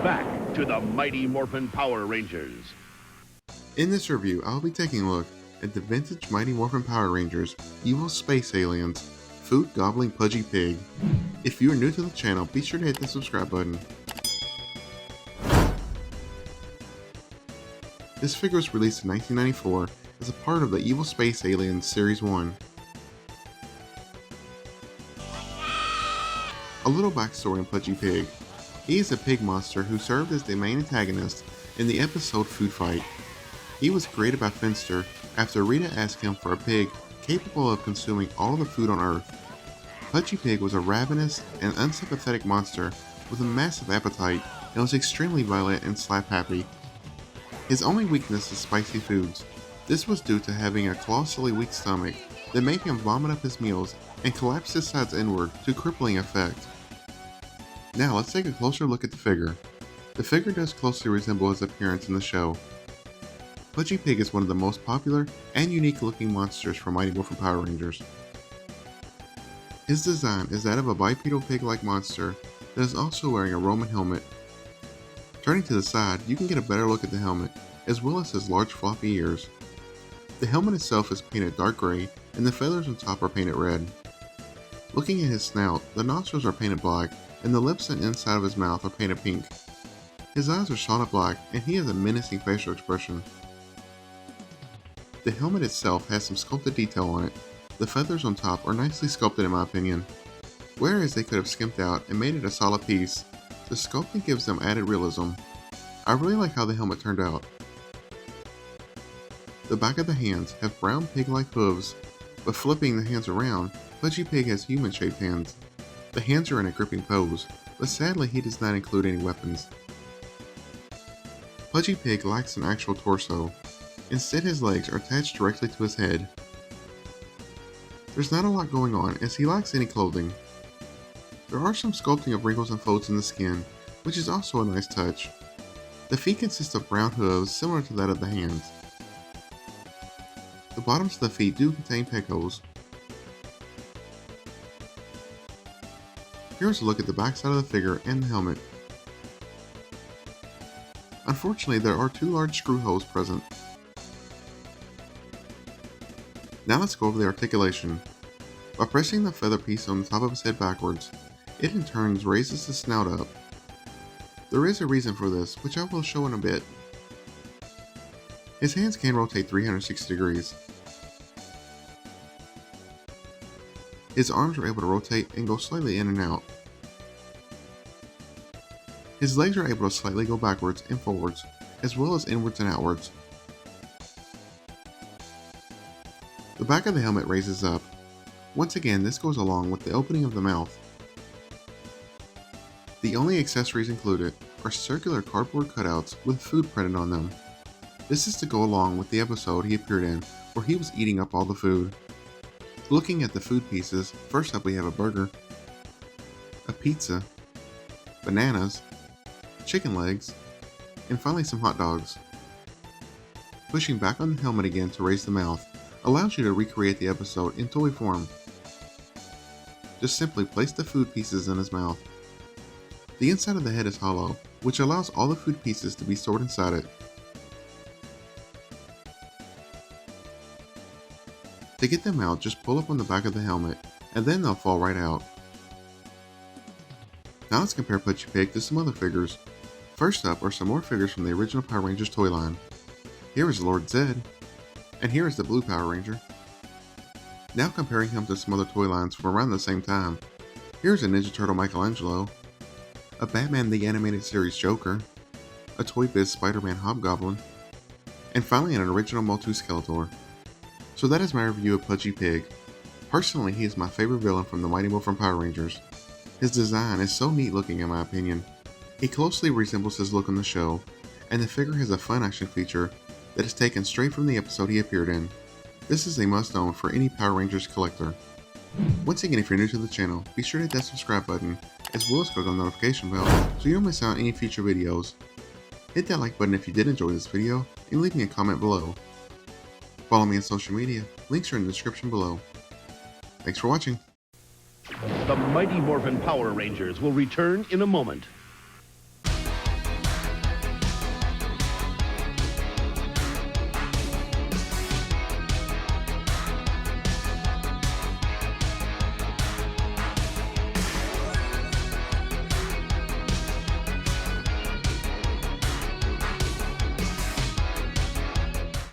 back to the Mighty Morphin Power Rangers. In this review, I'll be taking a look at the vintage Mighty Morphin Power Rangers Evil Space Aliens Food Gobbling Pudgy Pig. If you are new to the channel, be sure to hit the subscribe button. This figure was released in 1994 as a part of the Evil Space Aliens Series 1. A little backstory on Pudgy Pig. He is a pig monster who served as the main antagonist in the episode Food Fight. He was created by Finster after Rita asked him for a pig capable of consuming all the food on Earth. Pudgy Pig was a ravenous and unsympathetic monster with a massive appetite and was extremely violent and slap-happy. His only weakness is spicy foods. This was due to having a colossally weak stomach that made him vomit up his meals and collapse his sides inward to crippling effect. Now let's take a closer look at the figure. The figure does closely resemble his appearance in the show. Pudgy Pig is one of the most popular and unique looking monsters from Mighty Morphin Power Rangers. His design is that of a bipedal pig-like monster that is also wearing a Roman helmet. Turning to the side, you can get a better look at the helmet, as well as his large floppy ears. The helmet itself is painted dark gray, and the feathers on top are painted red. Looking at his snout, the nostrils are painted black, and the lips and inside of his mouth are painted pink. His eyes are solid black, and he has a menacing facial expression. The helmet itself has some sculpted detail on it. The feathers on top are nicely sculpted in my opinion. Whereas they could have skimped out and made it a solid piece, the sculpting gives them added realism. I really like how the helmet turned out. The back of the hands have brown pig-like hooves, but flipping the hands around, Pudgy Pig has human-shaped hands. The hands are in a gripping pose, but sadly he does not include any weapons. Pudgy Pig lacks an actual torso. Instead, his legs are attached directly to his head. There's not a lot going on as he lacks any clothing. There are some sculpting of wrinkles and folds in the skin, which is also a nice touch. The feet consist of brown hooves similar to that of the hands. The bottoms of the feet do contain peg holes. Here's a look at the backside of the figure and the helmet. Unfortunately, there are two large screw holes present. Now let's go over the articulation. By pressing the feather piece on the top of his head backwards, it in turn raises the snout up. There is a reason for this, which I will show in a bit. His hands can rotate 360 degrees. His arms are able to rotate and go slightly in and out. His legs are able to slightly go backwards and forwards, as well as inwards and outwards. The back of the helmet raises up. Once again, this goes along with the opening of the mouth. The only accessories included are circular cardboard cutouts with food printed on them. This is to go along with the episode he appeared in, where he was eating up all the food. Looking at the food pieces, first up we have a burger, a pizza, bananas, chicken legs, and finally some hot dogs. Pushing back on the helmet again to raise the mouth allows you to recreate the episode in toy form. Just simply place the food pieces in his mouth. The inside of the head is hollow, which allows all the food pieces to be stored inside it. To get them out, just pull up on the back of the helmet, and then they'll fall right out. Now let's compare Pudgy Pig to some other figures. First up are some more figures from the original Power Rangers toy line. Here is Lord Zed, and here is the Blue Power Ranger. Now comparing him to some other toy lines from around the same time. Here's a Ninja Turtle Michelangelo, a Batman the Animated Series Joker, a Toy Biz Spider-Man Hobgoblin, and finally an original Motu Skeletor. So that is my review of Pudgy Pig. Personally, he is my favorite villain from the Mighty Morphin Power Rangers. His design is so neat looking in my opinion. He closely resembles his look on the show, and the figure has a fun action feature that is taken straight from the episode he appeared in. This is a must-own for any Power Rangers collector. Once again, if you're new to the channel, be sure to hit that subscribe button, as well as click on the notification bell so you don't miss out on any future videos. Hit that like button if you did enjoy this video, and leave me a comment below. Follow me on social media, links are in the description below. Thanks for watching. The Mighty Morphin Power Rangers will return in a moment.